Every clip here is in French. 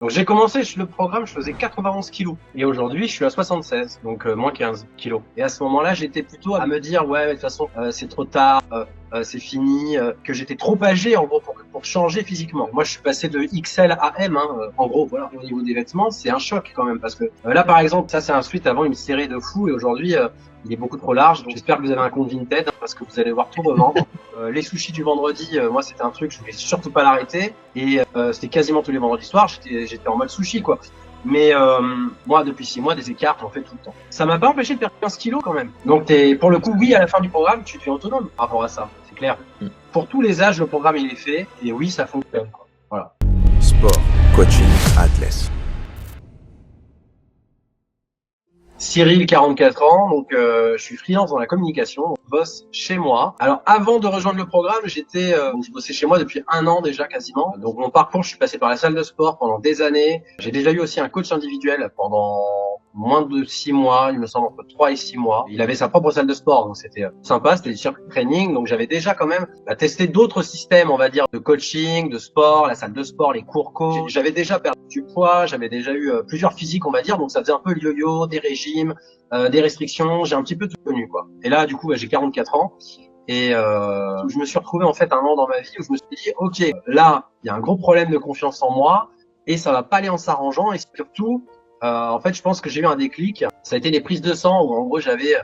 Donc j'ai commencé le programme, je faisais 91 kilos. Et aujourd'hui, je suis à 76, donc moins 15 kilos. Et à ce moment-là, j'étais plutôt à me dire, ouais, de toute façon, c'est trop tard, c'est fini, que j'étais trop âgé, en gros, pour changer physiquement. Moi, je suis passé de XL à M, hein, en gros, voilà. Au niveau des vêtements, c'est un choc quand même, parce que là, par exemple, ça, c'est un sweat, avant, il me serrait de fou, et aujourd'hui, il est beaucoup trop large. Donc j'espère que vous avez un compte Vinted, hein, parce que vous allez voir tout revendre. Les sushis du vendredi, moi, c'était un truc, je voulais surtout pas l'arrêter. Et c'était quasiment tous les vendredis soirs, j'étais en mode sushi, quoi. Mais moi, depuis 6 mois, des écarts, j'en fais tout le temps. Ça m'a pas empêché de perdre 15 kilos quand même. Donc pour le coup, oui, à la fin du programme, tu te fais autonome par rapport à ça, c'est clair. Pour tous les âges, le programme, il est fait. Et oui, ça fonctionne, quoi. Voilà. Sport, coaching, athlète. Cyril, 44 ans, donc je suis freelance dans la communication, je bosse chez moi. Alors avant de rejoindre le programme, je bossais chez moi depuis 1 an déjà quasiment. Donc mon parcours, je suis passé par la salle de sport pendant des années. J'ai déjà eu aussi un coach individuel pendant moins de 6 mois, il me semble entre 3 et 6 mois. Il avait sa propre salle de sport, donc c'était sympa, c'était du circuit training. Donc j'avais déjà quand même testé d'autres systèmes, on va dire, de coaching, de sport, la salle de sport, les cours co. J'avais déjà perdu du poids, j'avais déjà eu plusieurs physiques, on va dire, donc ça faisait un peu le yo-yo, des régimes, des restrictions, j'ai un petit peu tout connu, quoi. Et là, du coup, j'ai 44 ans. Et je me suis retrouvé en fait un an dans ma vie où je me suis dit, ok, là, il y a un gros problème de confiance en moi et ça va pas aller en s'arrangeant. Et surtout, en fait, je pense que j'ai eu un déclic. Ça a été les prises de sang où en gros j'avais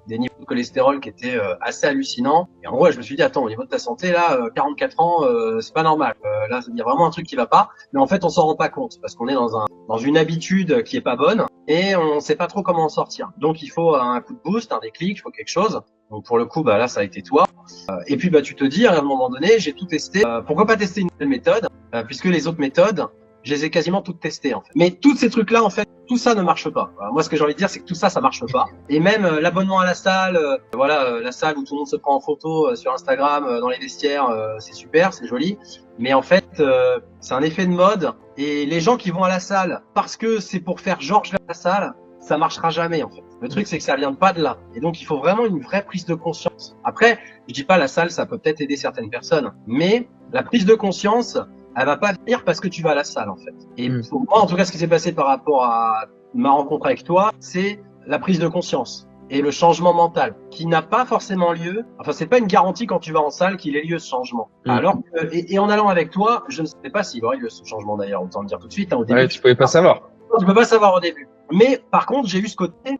des niveaux de cholestérol qui étaient assez hallucinants. Et en gros, je me suis dit, attends, au niveau de ta santé, là, 44 ans, c'est pas normal. Là, il y a vraiment un truc qui va pas. Mais en fait, on s'en rend pas compte parce qu'on est dans une habitude qui est pas bonne et on sait pas trop comment en sortir. Donc, il faut un coup de boost, un déclic, il faut quelque chose. Donc, pour le coup, là, ça a été toi. Et puis, tu te dis, à un moment donné, j'ai tout testé. Pourquoi pas tester une nouvelle méthode puisque les autres méthodes, je les ai quasiment toutes testées, en fait. Mais tous ces trucs-là, en fait, tout ça ne marche pas. Voilà. Moi, ce que j'ai envie de dire, c'est que tout ça, ça marche pas. Et même l'abonnement à la salle, la salle où tout le monde se prend en photo sur Instagram, dans les vestiaires, c'est super, c'est joli. Mais en fait, c'est un effet de mode. Et les gens qui vont à la salle parce que c'est pour faire genre je vais à la salle, ça marchera jamais, en fait. Le truc, c'est que ça vient pas de là. Et donc, il faut vraiment une vraie prise de conscience. Après, je dis pas la salle, ça peut peut-être aider certaines personnes. Mais la prise de conscience, elle va pas venir parce que tu vas à la salle, en fait. Et pour moi, en tout cas, ce qui s'est passé par rapport à ma rencontre avec toi, c'est la prise de conscience et le changement mental qui n'a pas forcément lieu. Enfin, c'est pas une garantie quand tu vas en salle qu'il ait lieu ce changement. Alors que, et en allant avec toi, je ne savais pas s'il aurait lieu ce changement d'ailleurs, autant le dire tout de suite. Hein, au début, ouais, tu pouvais pas savoir. Tu peux pas savoir au début. Mais par contre, j'ai eu ce côté.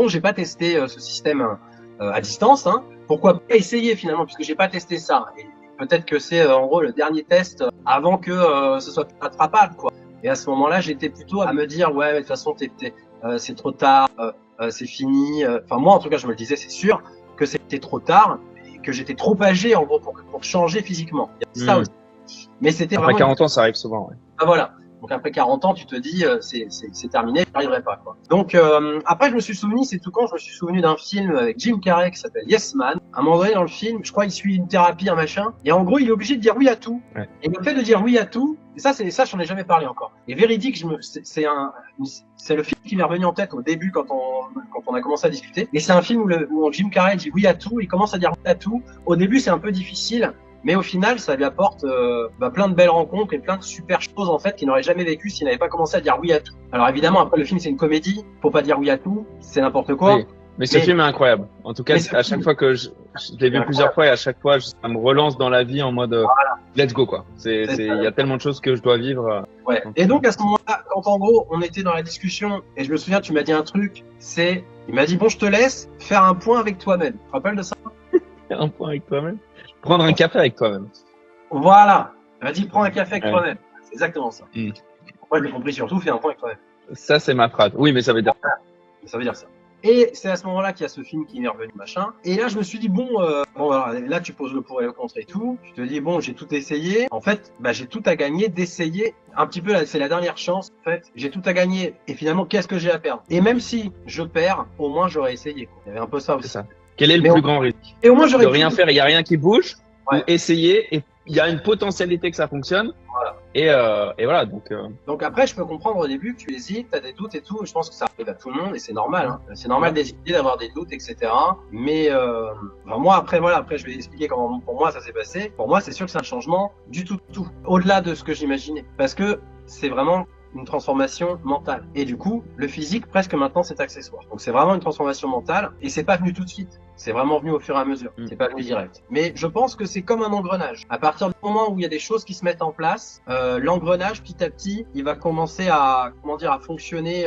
J'ai pas testé ce système à distance. Hein. Pourquoi pas essayer finalement, puisque j'ai pas testé ça. Et peut-être que c'est en gros le dernier test avant que ce soit attrapable, quoi. Et à ce moment-là, j'étais plutôt à me dire, ouais, de toute façon, c'est trop tard, c'est fini. Enfin, moi, en tout cas, je me le disais, c'est sûr que c'était trop tard et que j'étais trop âgé, en gros, pour changer physiquement. Il y a ça aussi. Mais c'était après 40 ans, ça arrive souvent. Ouais. Ah, voilà. Donc après 40 ans, tu te dis c'est terminé, je n'y arriverai pas, quoi. Donc après je me suis souvenu d'un film avec Jim Carrey qui s'appelle Yes Man. À un moment donné dans le film, je crois il suit une thérapie, un machin, et en gros il est obligé de dire oui à tout. Ouais. Et le fait de dire oui à tout, et ça j'en ai jamais parlé encore. Et véridique, c'est le film qui m'est revenu en tête au début quand on a commencé à discuter. Et c'est un film où Jim Carrey dit oui à tout, il commence à dire oui à tout. Au début c'est un peu difficile. Mais au final, ça lui apporte plein de belles rencontres et plein de super choses en fait qu'il n'aurait jamais vécu s'il n'avait pas commencé à dire oui à tout. Alors évidemment, après le film c'est une comédie, faut pas dire oui à tout, c'est n'importe quoi. Oui. Mais ce film est incroyable. En tout cas, à chaque fois que je l'ai vu plusieurs fois et à chaque fois, ça me relance dans la vie en mode let's go, quoi. Il y a tellement de choses que je dois vivre. Ouais. Et donc à ce moment-là, quand en gros on était dans la discussion et je me souviens, tu m'as dit un truc, il m'a dit bon, je te laisse faire un point avec toi-même. Tu te rappelles de ça? Faire un point avec toi-même. Prendre un café avec toi-même. Voilà. Elle m'a dit prends un café avec toi-même. C'est exactement ça. Moi, je l'ai compris surtout, fais un point avec toi-même. Ça, c'est ma phrase. Oui, mais ça veut dire ça. Ça veut dire ça. Et c'est à ce moment-là qu'il y a ce film qui m'est revenu, machin. Et là, je me suis dit, là, tu poses le pour et le contre et tout. Tu te dis, bon, j'ai tout essayé. En fait, j'ai tout à gagner d'essayer. Un petit peu, c'est la dernière chance, en fait. J'ai tout à gagner. Et finalement, qu'est-ce que j'ai à perdre? Et même si je perds, au moins, j'aurais essayé. Il y avait un peu ça aussi. C'est ça. Quel est le plus grand risque? Et au moins, j'aurais de rien faire, il n'y a rien qui bouge. Ouais. Ou essayer, et il y a une potentialité que ça fonctionne. Voilà. Et voilà, donc après, je peux comprendre au début que tu hésites, tu as des doutes et tout. Je pense que ça arrive à tout le monde et c'est normal. Hein. C'est normal d'hésiter, d'avoir des doutes, etc. Mais moi, après, je vais expliquer comment pour moi ça s'est passé. Pour moi, c'est sûr que c'est un changement du tout. Au-delà de ce que j'imaginais. Parce que c'est vraiment une transformation mentale. Et du coup, le physique, presque maintenant, c'est accessoire. Donc c'est vraiment une transformation mentale et c'est pas venu tout de suite. C'est vraiment venu au fur et à mesure. C'est pas venu direct. Mais je pense que c'est comme un engrenage. À partir du moment où il y a des choses qui se mettent en place, l'engrenage, petit à petit, il va commencer à, à fonctionner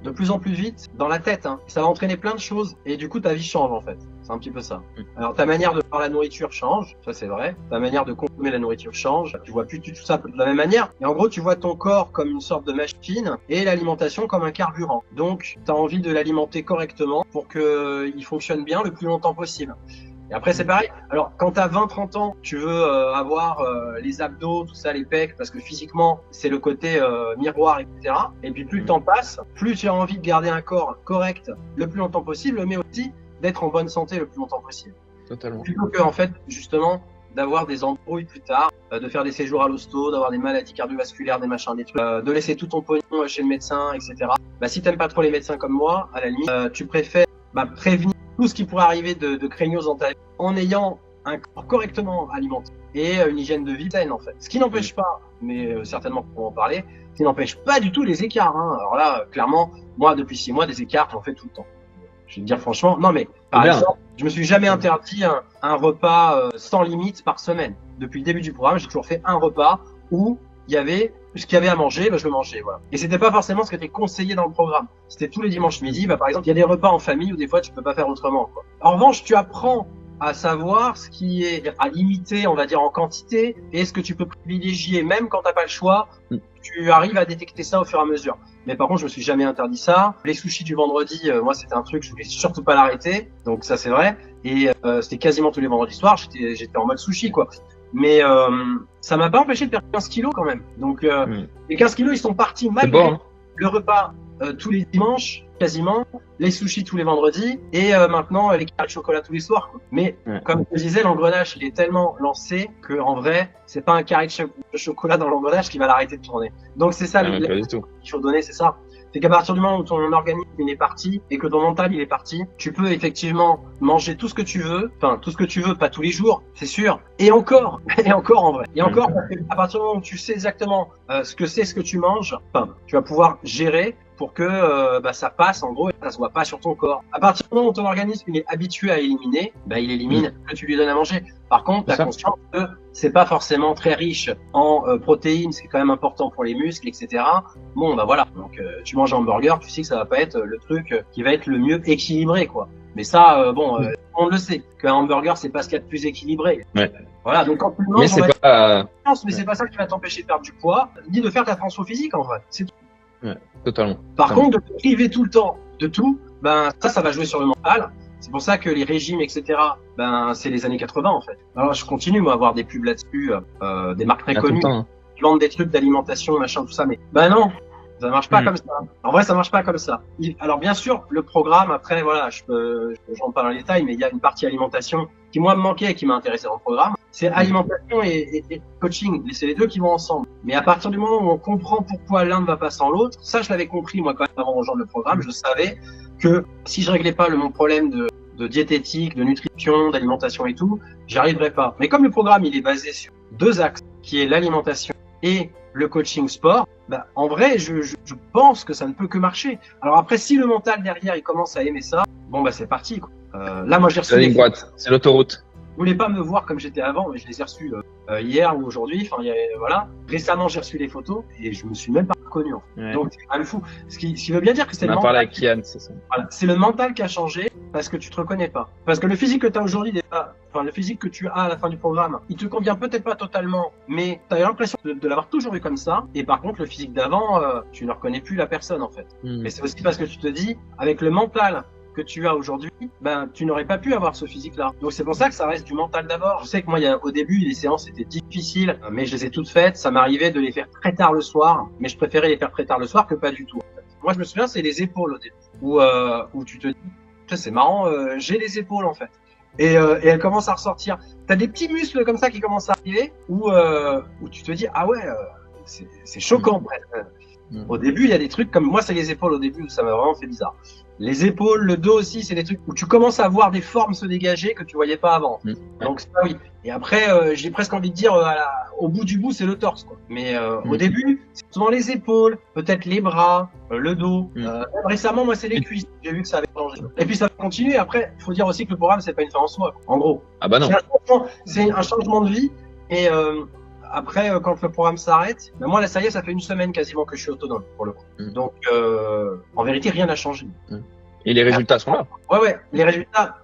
de plus en plus vite dans la tête. Hein. Ça va entraîner plein de choses et du coup, ta vie change en fait. C'est un petit peu ça. Alors ta manière de voir la nourriture change, ça c'est vrai. Ta manière de consommer la nourriture change. Tu vois plus tout ça de la même manière. Et en gros, tu vois ton corps comme une sorte de machine et l'alimentation comme un carburant. Donc, tu as envie de l'alimenter correctement pour que il fonctionne bien le plus longtemps possible. Et après, c'est pareil. Alors, quand tu as 20-30 ans, tu veux avoir les abdos, tout ça, les pecs, parce que physiquement, c'est le côté miroir, etc. Et puis, plus le temps passe, plus tu as envie de garder un corps correct le plus longtemps possible, mais aussi d'être en bonne santé le plus longtemps possible. Totalement. Plutôt que, en fait, justement, d'avoir des embrouilles plus tard, de faire des séjours à l'hosto, d'avoir des maladies cardiovasculaires, des machins, des trucs, de laisser tout ton pognon chez le médecin, etc. Bah, si t'aimes pas trop les médecins comme moi, à la limite, tu préfères prévenir tout ce qui pourrait arriver de craignos dans ta vie en ayant un corps correctement alimenté et une hygiène de vie saine, en fait. Ce qui n'empêche pas, mais certainement pour en parler, ce qui n'empêche pas du tout les écarts. Hein. Alors là, clairement, moi, depuis 6 mois, des écarts, j'en fais tout le temps. Je vais te dire franchement, non mais par exemple, je me suis jamais interdit un repas sans limite par semaine. Depuis le début du programme, j'ai toujours fait un repas où il y avait ce qu'il y avait à manger, je le mangeais, voilà. Et c'était pas forcément ce qui était conseillé dans le programme. C'était tous les dimanches midi, par exemple, il y a des repas en famille où des fois tu peux pas faire autrement, quoi. En revanche, tu apprends à savoir ce qui est à limiter, on va dire, en quantité et ce que tu peux privilégier, même quand t'as pas le choix. Tu arrives à détecter ça au fur et à mesure. Mais par contre, je me suis jamais interdit ça. Les sushis du vendredi, moi, c'était un truc, je voulais surtout pas l'arrêter. Donc ça, c'est vrai. Et c'était quasiment tous les vendredis soirs, j'étais en mode sushi, quoi. Mais ça m'a pas empêché de perdre 15 kilos quand même. Donc les 15 kilos, ils sont partis malgré le repas tous les dimanches, quasiment, les sushis tous les vendredis et maintenant les carrés de chocolat tous les soirs, quoi. Mais comme je disais, l'engrenage, il est tellement lancé que en vrai, c'est pas un carré de chocolat dans l'engrenage qui va l'arrêter de tourner. Donc c'est ça qu'il faut donner, c'est ça. C'est qu'à partir du moment où ton organisme il est parti et que ton mental il est parti, tu peux effectivement manger tout ce que tu veux, enfin tout ce que tu veux, pas tous les jours, c'est sûr, et encore en vrai, et encore parce que à partir du moment où tu sais exactement ce que tu manges, enfin tu vas pouvoir gérer pour que ça passe en gros et ça se voit pas sur ton corps. À partir du moment où ton organisme il est habitué à éliminer, il élimine ce que tu lui donnes à manger. Par contre, tu as conscience que c'est pas forcément très riche en protéines, c'est quand même important pour les muscles, etc. Bon, voilà. Donc, tu manges un hamburger, tu sais que ça va pas être le truc qui va être le mieux équilibré, quoi. Mais ça, on le sait, qu'un hamburger, c'est pas ce qu'il y a de plus équilibré. Ouais. Voilà. Donc, quand tu le manges, mais c'est pas ça qui va t'empêcher de perdre du poids, ni de faire ta transfo physique, en vrai. C'est tout. Ouais, totalement. Par contre, de te priver tout le temps de tout, ça va jouer sur le mental. C'est pour ça que les régimes, etc., c'est les années 80, en fait. Alors, je continue, moi, à avoir des pubs là-dessus, des marques très connues, qui vendent des trucs d'alimentation, machin, tout ça, mais, non, ça marche pas comme ça. En vrai, ça marche pas comme ça. Alors, bien sûr, le programme, après, voilà, je rentre pas dans les détails, mais il y a une partie alimentation qui, moi, me manquait et qui m'a intéressé dans le programme. C'est alimentation et coaching. C'est les deux qui vont ensemble. Mais à partir du moment où on comprend pourquoi l'un ne va pas sans l'autre, ça, je l'avais compris, moi, quand même, avant de rejoindre le programme, je savais que si je réglais pas mon problème de diététique, de nutrition, d'alimentation et tout, j'y arriverais pas. Mais comme le programme, il est basé sur 2 axes, qui est l'alimentation et le coaching sport, en vrai, je pense que ça ne peut que marcher. Alors après, si le mental derrière, il commence à aimer ça, c'est parti, quoi. Là, moi, j'ai reçu des boîtes, c'est l'autoroute. Vous voulez pas me voir comme j'étais avant, mais je les ai reçus hier ou aujourd'hui. Enfin, voilà. Récemment, j'ai reçu les photos et je me suis même pas reconnu. En fait. Donc, c'est quand même fou. Ce qui veut bien dire que c'est le mental. On a parlé avec Kian, c'est ça. Voilà. C'est le mental qui a changé parce que tu te reconnais pas. Parce que le physique que tu as aujourd'hui, le physique que tu as à la fin du programme, il te convient peut-être pas totalement, mais tu as l'impression de l'avoir toujours eu comme ça. Et par contre, le physique d'avant, tu ne reconnais plus la personne, en fait. Mais c'est aussi parce que tu te dis, avec le mental que tu as aujourd'hui, tu n'aurais pas pu avoir ce physique-là. Donc c'est pour ça que ça reste du mental d'abord. Je sais que moi, au début, les séances étaient difficiles, mais je les ai toutes faites. Ça m'arrivait de les faire très tard le soir, mais je préférais les faire très tard le soir que pas du tout. En fait. Moi, je me souviens, c'est les épaules au début, où tu te dis, c'est marrant, j'ai les épaules en fait. Et elles commencent à ressortir. T'as des petits muscles comme ça qui commencent à arriver, où tu te dis, ah ouais, c'est choquant presque. Au début, il y a des trucs comme moi, c'est les épaules au début, ça m'a vraiment fait bizarre. Les épaules, le dos aussi, c'est des trucs où tu commences à voir des formes se dégager que tu voyais pas avant. Donc ça, oui. Et après, j'ai presque envie de dire, au bout du bout, c'est le torse, quoi. Mais au début, c'est souvent les épaules, peut-être les bras, le dos. Même récemment, moi, c'est les cuisses. J'ai vu que ça avait changé. Et puis ça va continuer. Après, il faut dire aussi que le programme, c'est pas une fin en soi, quoi. En gros. Ah bah non. C'est un changement de vie. Et après, quand le programme s'arrête, ben moi là, ça y est, ça fait une semaine quasiment que je suis autonome pour le coup. Donc, en vérité, rien n'a changé. Et les résultats sont là. Ouais, les résultats,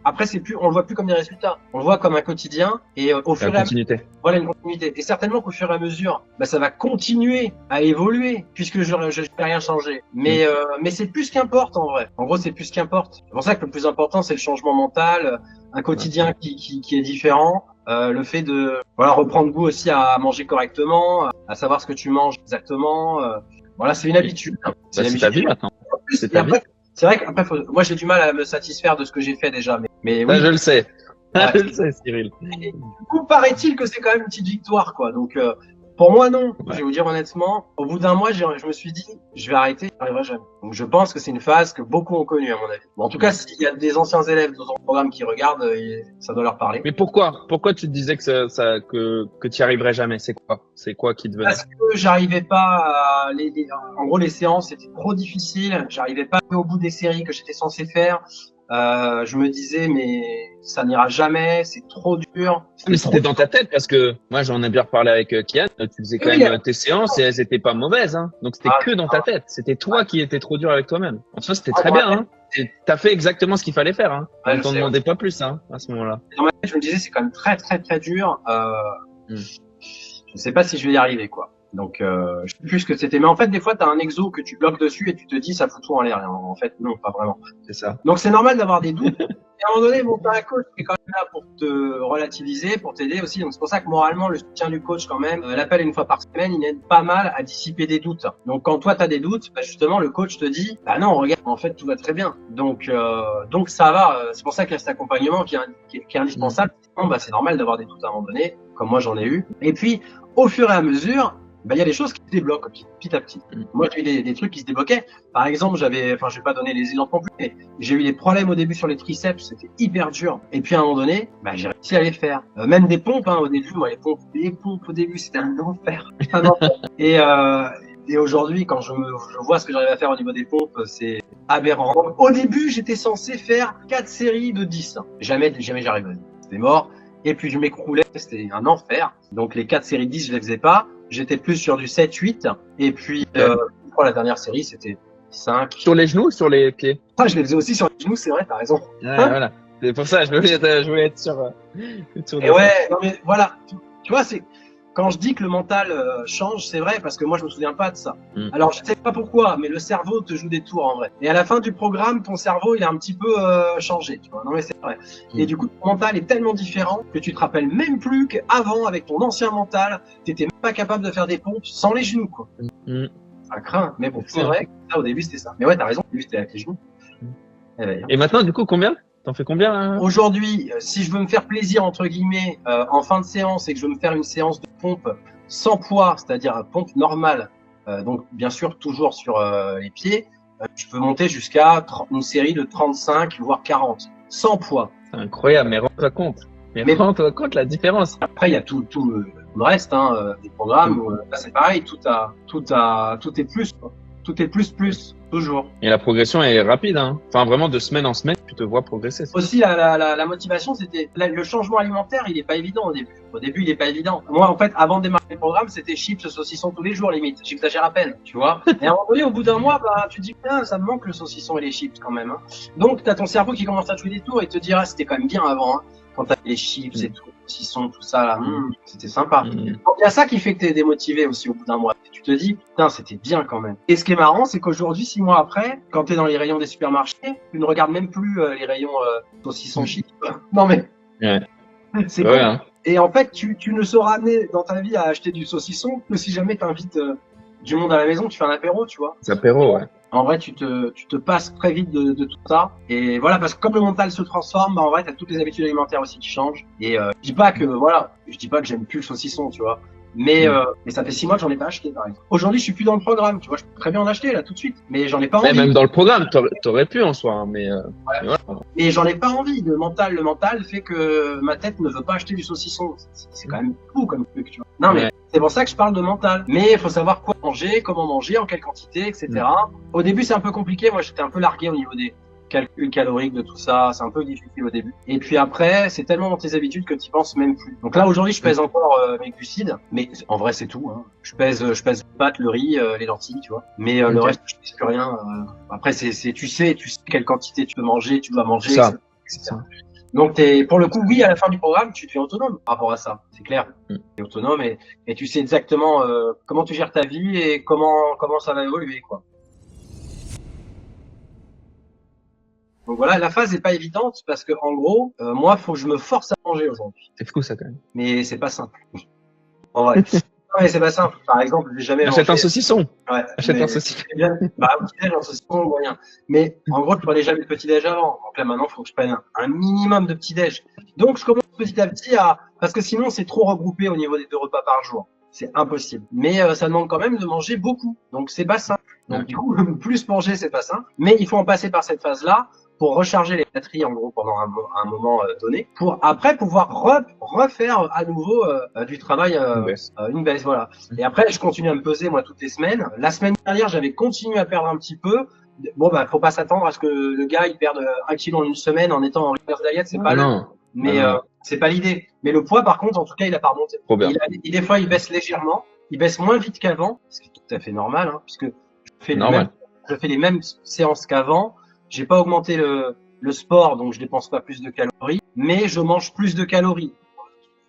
après, on le voit plus comme des résultats. On le voit comme un quotidien et au fur et à mesure. Voilà, une continuité. Et certainement qu'au fur et à mesure, ça va continuer à évoluer puisque je n'ai rien changé. Mais c'est plus ce qu'importe en vrai. En gros, c'est plus ce qu'importe. C'est pour ça que le plus important, c'est le changement mental, un quotidien qui est différent. Le fait de reprendre goût aussi à manger correctement, à savoir ce que tu manges exactement. Voilà, c'est une habitude. C'est ta vie maintenant. C'est vrai qu'après, moi j'ai du mal à me satisfaire de ce que j'ai fait déjà. Mais oui. Ça, je le sais. Ouais. Je le sais, Cyril. Et du coup, paraît-il que c'est quand même une petite victoire, quoi. Donc, pour moi, non. Je vais vous dire honnêtement, au bout d'un mois, je me suis dit, je vais arrêter, j'y arriverai jamais. Donc, je pense que c'est une phase que beaucoup ont connue, à mon avis. Bon, en tout cas, s'il y a des anciens élèves dans ton programme qui regardent, ça doit leur parler. Mais pourquoi tu te disais que tu y arriverais jamais? C'est quoi qui te venait? Parce que j'arrivais pas en gros, les séances étaient trop difficiles. J'arrivais pas au bout des séries que j'étais censé faire. Je me disais, mais ça n'ira jamais, c'est trop dur. Mais c'était dans ta tête parce que moi, j'en ai bien reparlé avec Kian. Tu faisais quand même tes séances et elles étaient pas mauvaises, hein. Donc c'était que dans ta tête. C'était toi qui étais trop dur avec toi-même. En soi, c'était très bien, hein. T'as fait exactement ce qu'il fallait faire, hein. On t'en demandait pas plus, hein, à ce moment-là. Dans ma tête, je me disais, c'est quand même très, très, très dur. Je sais pas si je vais y arriver, quoi. Donc, je sais plus ce que c'était. Mais en fait, des fois, tu as un exo que tu bloques dessus et tu te dis, ça fout tout en l'air. En fait, non, pas vraiment. C'est ça. Donc, c'est normal d'avoir des doutes. Et à un moment donné, t'as un coach qui est quand même là pour te relativiser, pour t'aider aussi. Donc, c'est pour ça que moralement, le soutien du coach, quand même, l'appel une fois par semaine, il aide pas mal à dissiper des doutes. Donc, quand toi, tu as des doutes, justement, le coach te dit, non, regarde, en fait, tout va très bien. Donc ça va. C'est pour ça qu'il y a cet accompagnement qui est indispensable. C'est normal d'avoir des doutes à un moment donné, comme moi, j'en ai eu. Et puis, au fur et à mesure, il y a des choses qui se débloquent petit à petit. Moi, j'ai eu des trucs qui se débloquaient. Par exemple, je vais pas donner les exemples non plus, mais j'ai eu des problèmes au début sur les triceps, c'était hyper dur. Et puis à un moment donné, j'ai réussi à les faire. Même des pompes, au début, moi, les pompes au début, c'était un enfer. Et aujourd'hui, quand je vois ce que j'arrive à faire au niveau des pompes, c'est aberrant. Donc, au début, j'étais censé faire 4 séries de 10. Jamais j'arrivais. C'était mort. Et puis je m'écroulais, c'était un enfer. Donc les 4 séries de 10, je les faisais pas. J'étais plus sur du 7-8. Et puis la dernière série, c'était 5. Sur les genoux, sur les pieds? Je les faisais aussi sur les genoux, c'est vrai, t'as raison. Voilà. C'est pour ça, je voulais être sur et ouais, non mais voilà. Tu vois, c'est quand je dis que le mental change, c'est vrai, parce que moi, je me souviens pas de ça. Alors, je sais pas pourquoi, mais le cerveau te joue des tours, en vrai. Et à la fin du programme, ton cerveau, il a un petit peu changé, tu vois. Non, mais c'est vrai. Et du coup, ton mental est tellement différent que tu te rappelles même plus qu'avant, avec ton ancien mental, t'étais même pas capable de faire des pompes sans les genoux, quoi. Ça craint. Mais bon, c'est vrai que ça, au début, c'était ça. Mais ouais, t'as raison, au début, c'était avec les genoux. Et maintenant, du coup, combien? T'en fais combien là? Aujourd'hui, si je veux me faire plaisir entre guillemets en fin de séance et que je veux me faire une séance de pompe sans poids, c'est-à-dire pompe normale, donc bien sûr toujours sur les pieds, je peux monter jusqu'à une série de 35 voire 40 sans poids. C'est incroyable, mais rends-toi compte. Mais rends-toi compte la différence. Après il y a tout le reste des programmes où, là, c'est pareil, tout est plus quoi. Tout est plus, toujours. Et la progression est rapide, hein. Enfin, vraiment, de semaine en semaine, tu te vois progresser. Aussi, la motivation, c'était le changement alimentaire, il est pas évident au début. Au début, il est pas évident. Moi, en fait, avant de démarrer le programme, c'était chips, saucisson tous les jours, limite. J'exagère à peine, tu vois. Et à un moment donné, au bout d'un mois, tu te dis, ça me manque le saucisson et les chips quand même, hein. Donc, t'as ton cerveau qui commence à jouer des tours et te dire, c'était quand même bien avant, hein. Quand t'as les chips et tout, les saucissons, tout ça, là, c'était sympa. Donc, il y a ça qui fait que t'es démotivé aussi au bout d'un mois. Tu te dis, putain, c'était bien quand même. Et ce qui est marrant, c'est qu'aujourd'hui, 6 mois après, quand t'es dans les rayons des supermarchés, tu ne regardes même plus les rayons saucissons chips. Non, mais. Ouais. C'est cool. Hein. Et en fait, tu ne seras amené dans ta vie à acheter du saucisson que si jamais t'invites du monde à la maison, tu fais un apéro, tu vois. C'est apéro, ouais. En vrai, tu te passes très vite de tout ça. Et voilà, parce que comme le mental se transforme, en vrai, t'as toutes les habitudes alimentaires aussi qui changent. Et je dis pas que j'aime plus le saucisson, tu vois. Mais ça fait 6 mois que j'en ai pas acheté, par exemple. Aujourd'hui, je suis plus dans le programme. Tu vois, je peux très bien en acheter là tout de suite, mais j'en ai pas envie. Même dans le programme, t'aurais pu en soi, hein, mais voilà. Et j'en ai pas envie. Le mental fait que ma tête ne veut pas acheter du saucisson. C'est quand même fou comme truc, tu vois. Non, mais c'est pour ça que je parle de mental. Mais il faut savoir quoi manger, comment manger, en quelle quantité, etc. Au début, c'est un peu compliqué. Moi, j'étais un peu largué au niveau des calculs caloriques, de tout ça. C'est un peu difficile au début. Et puis après, c'est tellement dans tes habitudes que tu penses même plus. Donc là, aujourd'hui, je pèse encore mes glucides. Mais en vrai, c'est tout, hein. Je pèse les pâtes, le riz, les lentilles, tu vois. Mais le reste, je pèse plus rien. Après, tu sais quelle quantité tu peux manger, tu dois manger, Ça. etc. Donc, pour le coup, oui, à la fin du programme, tu deviens autonome par rapport à ça. C'est clair. Tu es autonome et tu sais exactement comment tu gères ta vie et comment ça va évoluer, quoi. Donc voilà, la phase n'est pas évidente parce que en gros, moi, faut que je me force à manger aujourd'hui. C'est fou ça quand même. Mais c'est pas simple. En vrai. Non, mais c'est pas simple. Par exemple, j'ai jamais Achète mangé. un saucisson. Ouais. Achète un saucisson. Bah, un petit-déj, un saucisson, moyen. Mais en gros, tu prenais jamais le petit-déj avant. Donc là, maintenant, il faut que je prenne un minimum de petit-déj. Donc, je commence petit à petit parce que sinon, c'est trop regroupé au niveau des 2 repas par jour. C'est impossible. Mais ça demande quand même de manger beaucoup. Donc, c'est pas simple. Donc, du coup, plus manger, c'est pas simple. Mais il faut en passer par cette phase-là pour recharger les batteries, en gros, pendant un moment donné, pour après pouvoir refaire à nouveau du travail, une baisse, voilà. Et après, je continue à me peser, moi, toutes les semaines. La semaine dernière, j'avais continué à perdre un petit peu. Bon, bah, faut pas s'attendre à ce que le gars, il perde 1 kilo en une semaine en étant en reverse diet, c'est pas mais c'est pas l'idée. Mais le poids, par contre, en tout cas, il a pas remonté. Et des fois, il baisse légèrement. Il baisse moins vite qu'avant, ce qui est tout à fait normal, hein, puisque je fais les mêmes séances qu'avant. J'ai pas augmenté le sport, donc je dépense pas plus de calories, mais je mange plus de calories.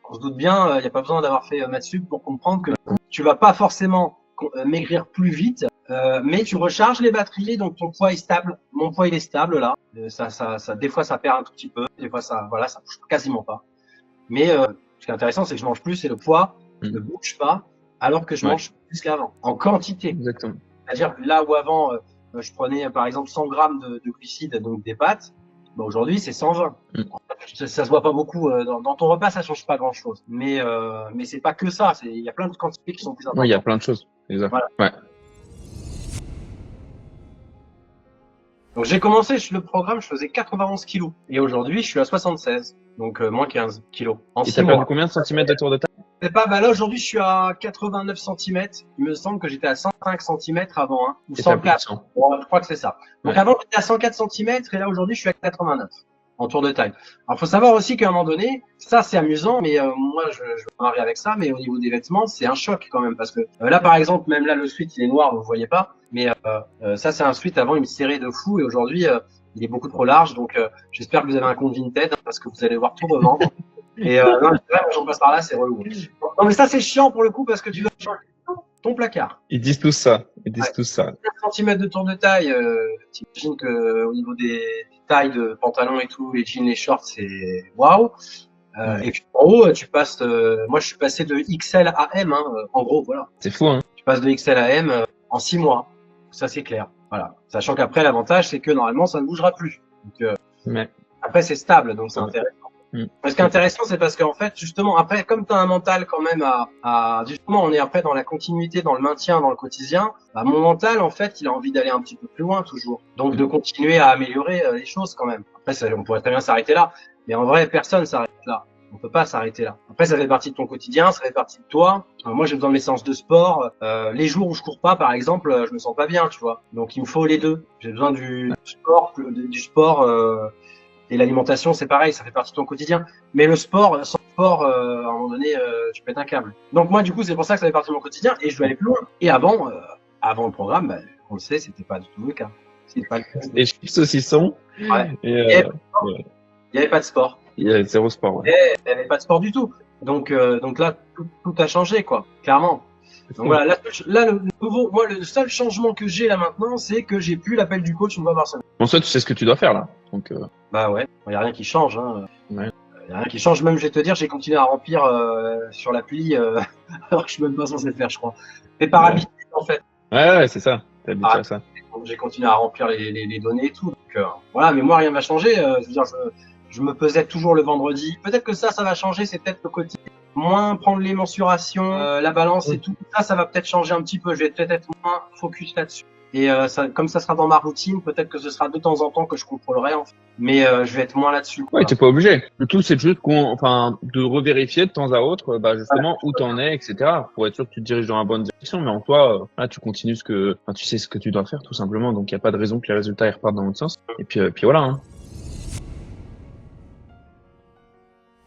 On se doute bien, il n'y a pas besoin d'avoir fait maths sup pour comprendre que tu vas pas forcément maigrir plus vite, mais tu recharges les batteries, donc ton poids est stable. Mon poids il est stable là. Ça, des fois ça perd un tout petit peu, des fois ça bouge quasiment pas. Mais ce qui est intéressant, c'est que je mange plus et le poids ne bouge pas, alors que je mange plus qu'avant, en quantité. Exactement. C'est-à-dire là où avant je prenais par exemple 100 grammes de glucides, donc des pâtes, bah, aujourd'hui c'est 120. Ça se voit pas beaucoup dans ton repas, ça change pas grand-chose. Mais c'est pas que ça. Il y a plein de quantités qui sont plus importantes. Oui, il y a plein de choses. Exact. Voilà. Ouais. Donc j'ai commencé le programme, je faisais 91 kilos et aujourd'hui je suis à 76, donc moins 15 kilos. Et t'as perdu combien de centimètres de tour de taille? C'est pas, bah là aujourd'hui je suis à 89 cm. Il me semble que j'étais à 105 cm avant, hein, ou 104. Bon, je crois que c'est ça. Donc avant j'étais à 104 cm et là aujourd'hui je suis à 89 en tour de taille. Alors faut savoir aussi qu'à un moment donné, ça c'est amusant, mais moi je me marie avec ça, mais au niveau des vêtements c'est un choc quand même parce que là par exemple même là le sweat il est noir, vous voyez pas, mais ça c'est un sweat avant il me serrait de fou et aujourd'hui il est beaucoup trop large, donc j'espère que vous avez un compte Vinted parce que vous allez voir tout revendre. Et non, c'est vrai, j'en passe par là, c'est relou. Non, mais ça, c'est chiant pour le coup parce que tu dois changer ton placard. Ils disent tout ça. Ils disent tout ça. 4 cm de tour de taille, t'imagines qu'au niveau des tailles de pantalons et tout, les jeans, les shorts, c'est waouh. Et puis en haut, tu passes, moi je suis passé de XL à M, hein, en gros, voilà. C'est fou, hein. Tu passes de XL à M en 6 mois. Ça, c'est clair. Voilà. Sachant qu'après, l'avantage, c'est que normalement, ça ne bougera plus. Donc, après, c'est stable, donc c'est intéressant. Ce qui est intéressant, c'est parce qu'en fait, justement, après, comme tu as un mental quand même justement, on est après dans la continuité, dans le maintien, dans le quotidien, bah, mon mental, en fait, il a envie d'aller un petit peu plus loin, toujours. Donc, de continuer à améliorer les choses quand même. Après, on pourrait très bien s'arrêter là. Mais en vrai, personne s'arrête là. On peut pas s'arrêter là. Après, ça fait partie de ton quotidien, ça fait partie de toi. Moi, j'ai besoin de mes séances de sport. Les jours où je cours pas, par exemple, je me sens pas bien, tu vois. Donc, il me faut les deux. J'ai besoin du sport, et l'alimentation, c'est pareil, ça fait partie de ton quotidien. Mais le sport, sans sport, à un moment donné, tu pètes un câble. Donc moi, du coup, c'est pour ça que ça fait partie de mon quotidien et je vais aller plus loin. Et avant le programme, bah, on le sait, c'était pas du tout le cas. C'était pas le cas. Les chips saucissons. Ouais. Il y avait pas de sport. Il y avait zéro sport. Ouais. Il y avait pas de sport du tout. Donc là, tout a changé, quoi, clairement. Donc voilà, là le seul changement que j'ai là maintenant, c'est que j'ai plus l'appel du coach une fois par semaine. Bon, ça, tu sais ce que tu dois faire là. Donc, Bah ouais, il y a rien qui change. Hein. Ouais. Il y a rien qui change. Même, je vais te dire, j'ai continué à remplir sur l'appli, alors que je suis même pas censé le faire, je crois. Mais par habitude, en fait. Ouais, c'est ça. T'es habitué à ça. Donc, j'ai continué à remplir les données et tout. Donc voilà, mais moi, rien va changer. Je veux dire, je me pesais toujours le vendredi. Peut-être que ça va changer. C'est peut-être le quotidien moins prendre les mensurations, la balance et tout. Ça va peut-être changer un petit peu. Je vais peut-être être moins focus là-dessus. Et comme ça sera dans ma routine, peut-être que ce sera de temps en temps que je contrôlerai, en fait. Mais je vais être moins là-dessus. Ouais, t'es pas obligé. Le tout, c'est juste de revérifier de temps à autre, justement, où t'en es, etc. Pour être sûr que tu te diriges dans la bonne direction. Mais en toi, là, tu continues tu sais ce que tu dois faire, tout simplement. Donc, il n'y a pas de raison que les résultats ils repartent dans l'autre sens. Et puis voilà, hein.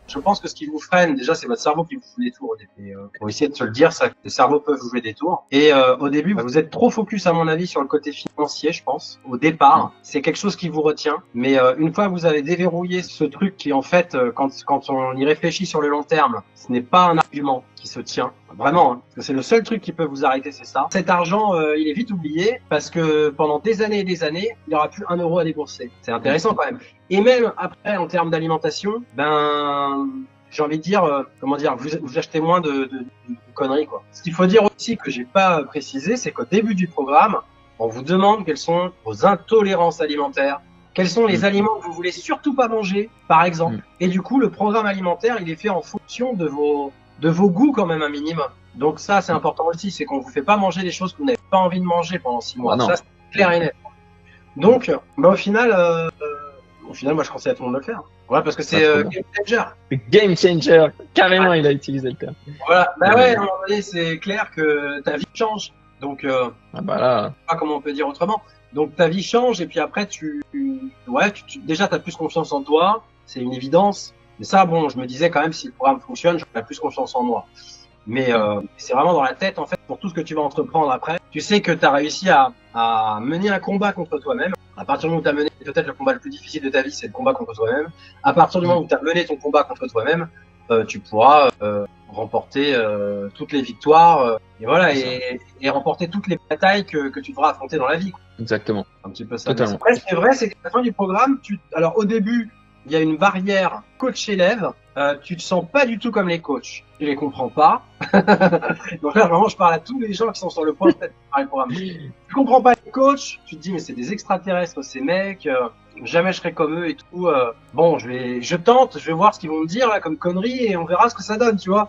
Je pense que ce qui vous freine, déjà, c'est votre cerveau qui vous joue des tours au début. Pour essayer de se le dire, ça, le cerveau peut vous jouer des tours. Et au début, vous êtes trop focus, à mon avis, sur le côté financier, je pense. Au départ, c'est quelque chose qui vous retient. Mais une fois que vous avez déverrouillé ce truc qui, en fait, quand on y réfléchit sur le long terme, ce n'est pas un argument qui se tient. Vraiment, hein, parce que c'est le seul truc qui peut vous arrêter, c'est ça. Cet argent, il est vite oublié parce que pendant des années et des années, il n'y aura plus 1 euro à débourser. C'est intéressant quand même. Et même après, en termes d'alimentation, j'ai envie de dire, vous achetez moins de conneries, quoi. Ce qu'il faut dire aussi que j'ai pas précisé, c'est qu'au début du programme, on vous demande quelles sont vos intolérances alimentaires, quels sont les aliments que vous voulez surtout pas manger, par exemple. Et du coup, le programme alimentaire, il est fait en fonction de vos goûts quand même un minimum. Donc ça, c'est important aussi, c'est qu'on vous fait pas manger des choses que vous n'avez pas envie de manger pendant 6 mois. Ça, c'est clair et net. Donc, au final, moi, je conseille à tout le monde de le faire. Voilà, parce que c'est game changer. Game changer, carrément, il a utilisé le terme. Voilà, ouais, à un moment donné, c'est clair que ta vie change. Donc, là. Je sais pas comment on peut dire autrement. Donc, ta vie change et puis après, déjà, t'as plus confiance en toi. C'est une évidence. Mais ça, bon, je me disais quand même, si le programme fonctionne, j'aurais plus confiance en moi. Mais c'est vraiment dans la tête, en fait, pour tout ce que tu vas entreprendre après. Tu sais que tu as réussi à mener un combat contre toi-même. À partir du moment où tu as mené peut-être le combat le plus difficile de ta vie, c'est le combat contre toi-même. À partir du moment où tu as mené ton combat contre toi-même, tu pourras remporter toutes les victoires et voilà, et remporter toutes les batailles que tu devras affronter dans la vie, quoi. Exactement. Un petit peu ça. Totalement. Après, c'est vrai, c'est qu'à la fin du programme, alors au début, il y a une barrière coach-élève. Tu te sens pas du tout comme les coachs. Tu les comprends pas. Donc là, vraiment, je parle à tous les gens qui sont sur le point de faire le programme. Tu comprends pas les coachs. Tu te dis, mais c'est des extraterrestres, ces mecs. Jamais je serai comme eux et tout. Bon, je tente, je vais voir ce qu'ils vont me dire là comme conneries et on verra ce que ça donne, tu vois.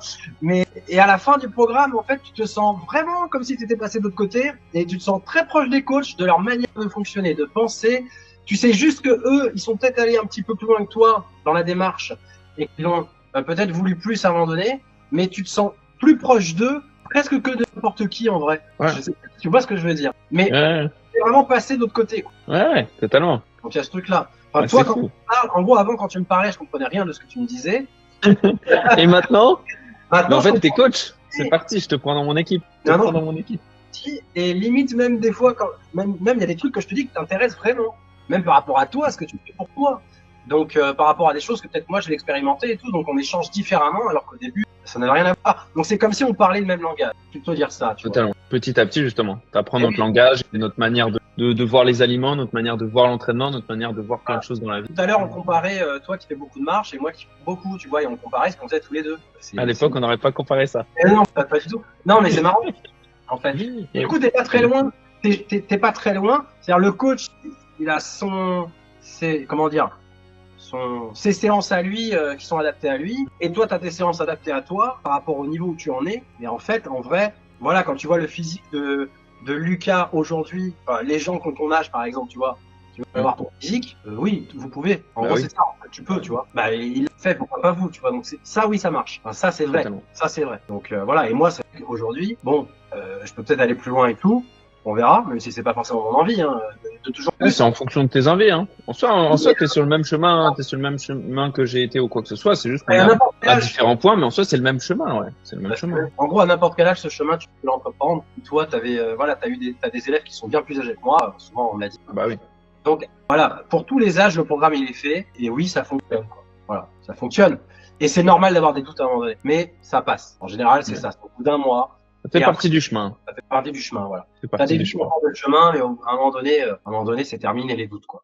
Et à la fin du programme, en fait, tu te sens vraiment comme si tu étais passé de l'autre côté et tu te sens très proche des coachs, de leur manière de fonctionner, de penser. Tu sais juste que eux, ils sont peut-être allés un petit peu plus loin que toi dans la démarche et qu'ils ont peut-être voulu plus à un moment donné, mais tu te sens plus proche d'eux, presque que de n'importe qui en vrai. Ouais. Tu vois ce que je veux dire. Mais c'est vraiment passé de l'autre côté, quoi. Ouais, totalement. Donc il y a ce truc-là. Enfin, toi, quand tu parles, en gros, avant, quand tu me parlais, je comprenais rien de ce que tu me disais. Et maintenant mais en fait, t'es coach. C'est parti, je te prends dans mon équipe. Dans mon équipe. Et limite, même des fois, même il y a des trucs que je te dis qui t'intéressent vraiment. Même par rapport à toi, ce que tu fais pour toi. Donc, par rapport à des choses que peut-être moi, je l'ai expérimenté et tout. Donc, on échange différemment, alors qu'au début, ça n'avait rien à voir. Donc, c'est comme si on parlait le même langage. Tu peux dire ça, tu Totalement. Vois. Petit à petit, justement. T'apprends notre langage, notre manière de voir les aliments, notre manière de voir l'entraînement, notre manière de voir plein de choses dans la vie. Tout à l'heure, on comparait toi qui fais beaucoup de marche et moi qui fais beaucoup, tu vois, et on comparait ce qu'on faisait tous les deux. À l'époque, on n'aurait pas comparé ça. Non, pas du tout. Non, mais c'est marrant, en fait. Du coup, t'es pas très loin. T'es pas très loin. C'est-à-dire, le coach, il a ses séances à lui qui sont adaptées à lui, et toi, tu as tes séances adaptées à toi par rapport au niveau où tu en es. Et en fait, en vrai, voilà, quand tu vois le physique de Lucas aujourd'hui, les gens qui ont ton âge, par exemple, tu veux avoir ton physique, oui, vous pouvez. En gros, c'est ça, en fait, tu peux, tu vois. Il l'a fait, pourquoi pas vous, tu vois. Donc, ça, oui, ça marche. Enfin, ça, c'est vrai. Totalement. Ça, c'est vrai. Donc, voilà. Et moi, aujourd'hui, bon, je peux peut-être aller plus loin et tout. On verra, même si c'est pas forcément mon envie, hein, de toujours plus. C'est en fonction de tes envies, hein. En soi, t'es sur le même chemin, t'es sur le même chemin que j'ai été ou quoi que ce soit. C'est juste qu'on est à différents points, mais en soi, c'est le même chemin, ouais. C'est le même chemin. En gros, à n'importe quel âge, ce chemin, tu peux l'entreprendre. Toi, t'as des élèves qui sont bien plus âgés que moi. Souvent, on me l'a dit. Bah oui. Donc, voilà. Pour tous les âges, le programme, il est fait. Et oui, ça fonctionne, quoi. Voilà. Ça fonctionne. Et c'est normal d'avoir des doutes à un moment donné. Mais ça passe. En général, c'est ça. C'est au bout d'un mois. Ça fait partie du chemin. Ça fait partie du chemin, voilà. T'as des doutes au chemin, mais à un moment donné, c'est terminé les doutes, quoi.